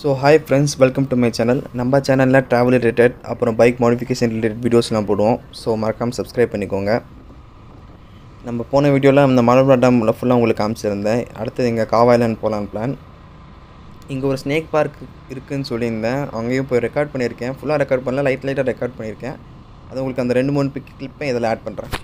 So hi friends, welcome to my channel. நம்ம சேனல்ல travel related அப்புறம் bike modification related வீடியோஸ்லாம் போடுவோம். ஸோ மறக்காம சப்ஸ்கிரைப் பண்ணிக்கோங்க. நம்ம போன வீடியோவில் இந்த மலபுரா டேமில் ஃபுல்லாக உங்களுக்கு காமிச்சிருந்தேன். அடுத்து இங்கே காவாய்லாண்ட் போகலான்னு பிளான். இங்கே ஒரு ஸ்னேக் பார்க் இருக்குதுன்னு சொல்லியிருந்தேன். அங்கேயும் போய் ரெக்கார்ட் பண்ணியிருக்கேன். ஃபுல்லாக ரெக்கார்ட் பண்ணல, லைட்டாக ரெக்கார்ட் பண்ணியிருக்கேன். அது உங்களுக்கு அந்த 2-3 கிளிப்பை இதில் ஆட் பண்ணுறேன்.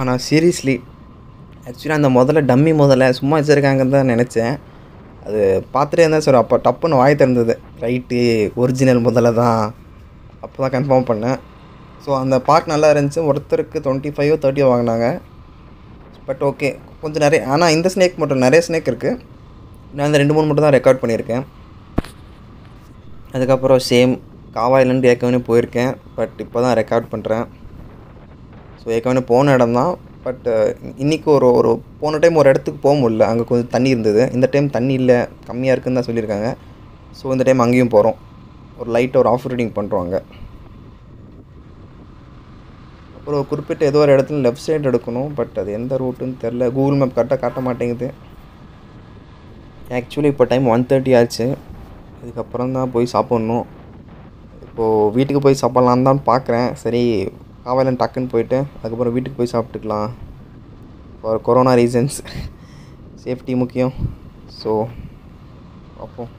ஆனால் சீரியஸ்லி ஆக்சுவலாக அந்த முதல்ல சும்மா வச்சுருக்காங்கன்னு தான் நினச்சேன். அது பார்த்துட்டே இருந்தால் சார் அப்போ டப்புன்னு வாய் திறந்தது. ரைட்டு, ஒரிஜினல் தான் அப்போ தான் கன்ஃபார்ம் பண்ணேன். ஸோ அந்த பார்க் நல்லா இருந்துச்சு. ஒருத்தருக்கு 25-30 வாங்கினாங்க. பட் ஓகே, கொஞ்சம் நிறைய. ஆனால் இந்த ஸ்னேக் மட்டும் நிறைய ஸ்னேக் இருக்குது. நான் அந்த 2-3 மட்டும் தான் ரெக்கார்ட் பண்ணியிருக்கேன். அதுக்கப்புறம் சேம் காவாயிலேருந்து ஏற்கனவே போயிருக்கேன். பட் இப்போ தான் ரெக்கார்ட் பண்ணுறேன். ஸோ ஏற்கனவே போன இடம் தான். பட் இன்றைக்கி ஒரு போன டைம் ஒரு இடத்துக்கு போக முடியல. அங்கே கொஞ்சம் தண்ணி இருந்தது. இந்த டைம் தண்ணி இல்லை, கம்மியாக இருக்குதுன்னு தான் சொல்லியிருக்காங்க. ஸோ இந்த டைம் அங்கேயும் போகிறோம். ஒரு ஆஃப் ரைடிங் பண்ணுறோம் அங்கே. அப்புறம் குறிப்பிட்ட ஏதோ ஒரு இடத்துல லெஃப்ட் சைடு எடுக்கணும். பட் அது எந்த ரூட்டுன்னு தெரில. கூகுள் மேப் கரெக்டாக காட்ட மாட்டேங்குது. ஆக்சுவலி இப்போ டைம் 1:30 ஆச்சு. இதுக்கப்புறம் தான் போய் சாப்பிட்ணும். இப்போது வீட்டுக்கு போய் சாப்பிட்லான்னு தான் பார்க்குறேன். சரி, காவாயிலாண்ட் டக்குன்னு போயிட்டு அதுக்கப்புறம் வீட்டுக்கு போய் சாப்பிட்டுக்கலாம். ஃபார் கொரோனா ரீசன்ஸ், சேஃப்டி முக்கியம். ஸோ பார்ப்போம்.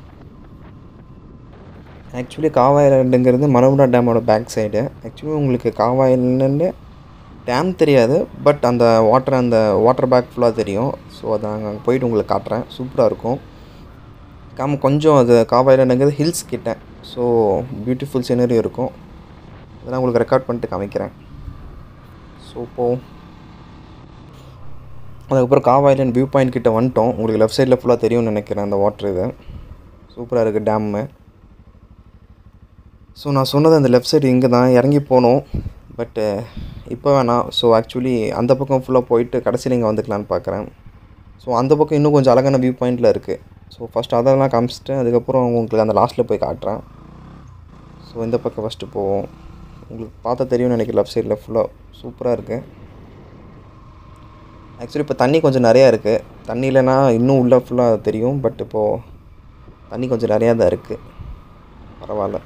ஆக்சுவலி காவாயிலாண்டுங்கிறது மலபுரா டேமோட பேக் சைடு. ஆக்சுவலி உங்களுக்கு காவாயிலாண்டு டேம் தெரியாது, பட் அந்த வாட்டர் பேக் ஃபுல்லாக தெரியும். ஸோ அதை அங்கே போயிட்டு உங்களுக்கு காட்டுறேன். சூப்பராக இருக்கும். கொஞ்சம் அது காவாயிலாண்டுங்கிறது ஹில்ஸ் கிட்ட. ஸோ பியூட்டிஃபுல் சீனரி இருக்கும். அதெல்லாம் உங்களுக்கு ரெக்கார்ட் பண்ணிட்டு காமிக்கிறேன். ஸோ இப்போது அதுக்கப்புறம் காவாயிலாண்ட் வியூ பாயிண்ட் கிட்ட வந்துட்டோம். உங்களுக்கு லெஃப்ட் சைடில் ஃபுல்லாக தெரியும்னு நினைக்கிறேன் அந்த வாட்ரு. இது சூப்பராக இருக்குது டேம்மு. ஸோ நான் சொன்னது அந்த லெஃப்ட் சைடு இங்கே தான் இறங்கி போகணும். பட்டு இப்போ வேணாம். ஸோ ஆக்சுவலி அந்த பக்கம் ஃபுல்லாக போயிட்டு கடைசியில் இங்கே வந்துக்கலான்னு பார்க்குறேன். ஸோ அந்த பக்கம் இன்னும் கொஞ்சம் அழகான வியூ பாயிண்டில் இருக்குது. ஸோ ஃபஸ்ட் அதெல்லாம் காமிச்சிட்டு அதுக்கப்புறம் உங்களுக்கு அந்த லாஸ்ட்டில் போய் காட்டுறேன். ஸோ இந்த பக்கம் ஃபஸ்ட்டு போவோம். உங்களுக்கு பார்த்தா தெரியும்னு நினைக்கிறேன். லெஃப்ட் சைடில் ஃபுல்லாக சூப்பராக இருக்குது. ஆக்சுவலி இப்போ தண்ணி கொஞ்சம் நிறையா இருக்குது. தண்ணி இல்லைன்னா இன்னும் உள்ளே ஃபுல்லாக தெரியும். பட் இப்போது தண்ணி கொஞ்சம் நிறையா தான் இருக்குது. பரவாயில்ல.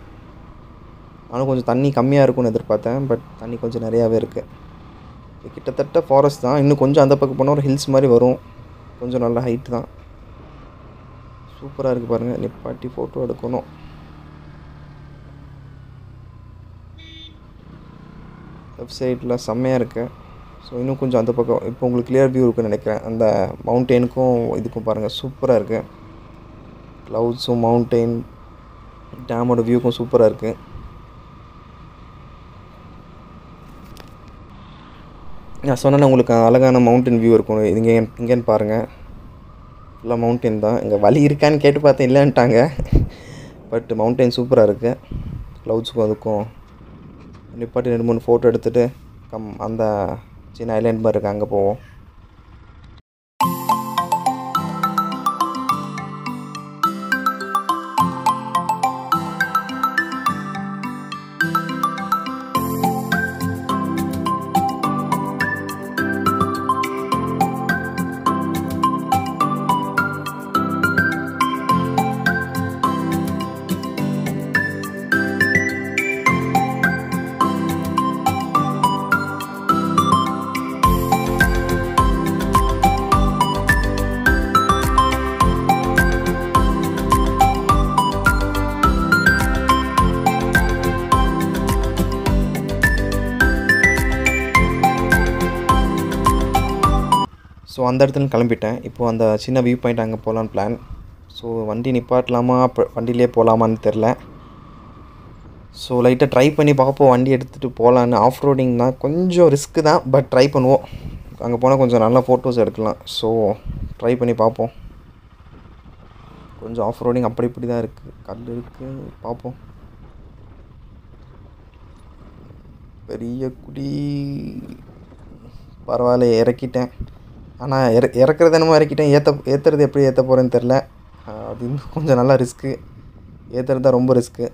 நானும் கொஞ்சம் தண்ணி கம்மியாக இருக்கும்னு எதிர்பார்த்தேன். பட் தண்ணி கொஞ்சம் நிறையாவே இருக்குது. இது கிட்டத்தட்ட ஃபாரஸ்ட் தான். இன்னும் கொஞ்சம் அந்த பக்கம் போனால் ஒரு ஹில்ஸ் மாதிரி வரும். கொஞ்சம் நல்ல ஹைட் தான். சூப்பராக இருக்குது பாருங்கள். நிப்பாட்டி ஃபோட்டோ எடுக்கணும். லெஃப்ட் சைடில் செம்மையாக இருக்குது. ஸோ இன்னும் கொஞ்சம் அந்த பக்கம் இப்போ உங்களுக்கு கிளியர் வியூ இருக்குன்னு நினைக்கிறேன். அந்த மவுண்டெயினுக்கும் இதுக்கும் பாருங்கள், சூப்பராக இருக்குது. க்ளவுட்ஸும் மவுண்டெயின் டேமோட வியூக்கும் சூப்பராக இருக்குது. நான் சொன்னேன்னா உங்களுக்கு அழகான மவுண்டன் வியூ இருக்கும். இது இங்கேன்னு பாருங்கள், ஃபுல்லாக மவுண்டெயின் தான். இங்கே வழி இருக்கான்னு கேட்டு பார்த்தேன், இல்லைன்ட்டாங்க. பட் மவுண்டெயின் சூப்பராக இருக்குது. க்ளவுட்ஸுக்கும் அதுக்கும் நிப்பாட்டி 2-3 ஃபோட்டோ எடுத்துகிட்டு அந்த சின்ன ஐலாண்ட் மாதிரி இருக்குது, அங்கே போவோம். ஸோ அந்த இடத்துல கிளம்பிட்டேன். இப்போது அந்த சின்ன வியூ பாயிண்ட் அங்கே போகலான்னு பிளான். ஸோ வண்டி நிப்பாட்டலாமா, அப்போ வண்டியிலே போகலாமான்னு தெரில. ஸோ லைட்டாக ட்ரை பண்ணி பார்ப்போம். வண்டி எடுத்துகிட்டு போகலான்னு. ஆஃப் ரோடிங் தான், கொஞ்சம் ரிஸ்க்கு தான். பட் ட்ரை பண்ணுவோம். அங்கே போனால் கொஞ்சம் நல்லா ஃபோட்டோஸ் எடுக்கலாம். ஸோ ட்ரை பண்ணி பார்ப்போம். கொஞ்சம் ஆஃப் ரோடிங் அப்படி இப்படி தான் இருக்குது. கல் இருக்குது, பார்ப்போம். பெரிய குடி பரவாயில்ல, இறக்கிட்டேன். ஆனால் இறக்குறது என்னமோ இறக்கிட்டேன், ஏற்றுறது எப்படி ஏற்ற போகிறேன்னு தெரில. அது இன்னும் கொஞ்சம் நல்லா ரிஸ்க்கு. ஏற்றுறது தான் ரொம்ப ரிஸ்க்கு.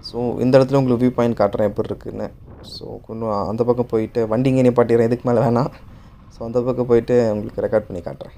ஸோ இந்த இடத்துல உங்களுக்கு வியூ பாயிண்ட் காட்டுறேன் எப்படி இருக்குதுன்னு. ஸோ கொஞ்சம் அந்த பக்கம் போயிட்டு வண்டி இங்கே நிப்பாட்டிடுறேன், இதுக்கு மேலே வேணாம். ஸோ அந்த பக்கம் போயிட்டு உங்களுக்கு ரெக்கார்ட் பண்ணி காட்டுறேன்.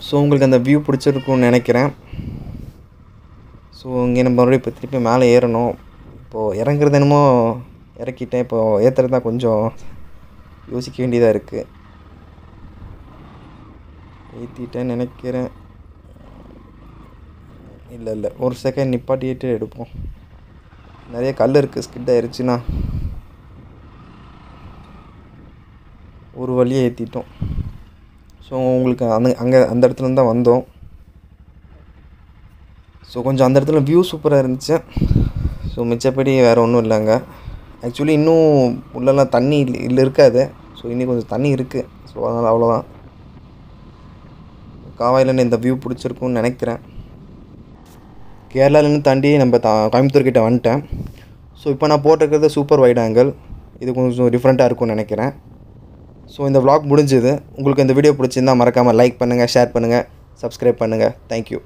ஸோ உங்களுக்கு அந்த வியூ பிடிச்சிருக்குன்னு நினைக்கிறேன். ஸோ இங்கே நம்ம மறுபடியும் இப்போ திருப்பி மேலே ஏறணும். இப்போது இறங்குறது என்னமோ இறக்கிட்டேன், இப்போது ஏற்றுறது தான் கொஞ்சம் யோசிக்க வேண்டியதாக இருக்குது. ஏற்றிட்டேன்னு நினைக்கிறேன். இல்லை ஒரு செகண்ட் நிப்பாட்டிட்டு எடுப்போம். நிறைய கல் இருக்குது, ஸ்கிட் ஆயிடுச்சுன்னா ஒரு வழியாக ஏற்றிட்டோம். ஸோ உங்களுக்கு அந்த இடத்துலேருந்து தான் வந்தோம். ஸோ கொஞ்சம் அந்த இடத்துல வியூ சூப்பராக இருந்துச்சு. ஸோ மிச்சப்படி வேறு ஒன்றும் இல்லைங்க. ஆக்சுவலி இன்னும் உள்ளெல்லாம் தண்ணி இல்லை இருக்காது. ஸோ இன்னும் கொஞ்சம் தண்ணி இருக்குது. ஸோ அதனால் அவ்வளோதான். காவாயிலேருந்து இந்த வியூ பிடிச்சிருக்குன்னு நினைக்கிறேன். கேரளாலேருந்து தாண்டி நம்ம கோயம்புத்தூர் கிட்டே வந்துட்டேன். ஸோ இப்போ நான் போட்டிருக்கிறது சூப்பர் வைட் ஆங்கிள். இது கொஞ்சம் டிஃப்ரெண்ட்டாக இருக்கும்னு நினைக்கிறேன். ஸோ இந்த vlog முடிஞ்சுது. உங்களுக்கு இந்த வீடியோ பிடிச்சிருந்தால் மறக்காமல் லைக் பண்ணுங்கள், ஷேர் பண்ணுங்கள், சப்ஸ்கிரைப் பண்ணுங்கள். தேங்க்யூ.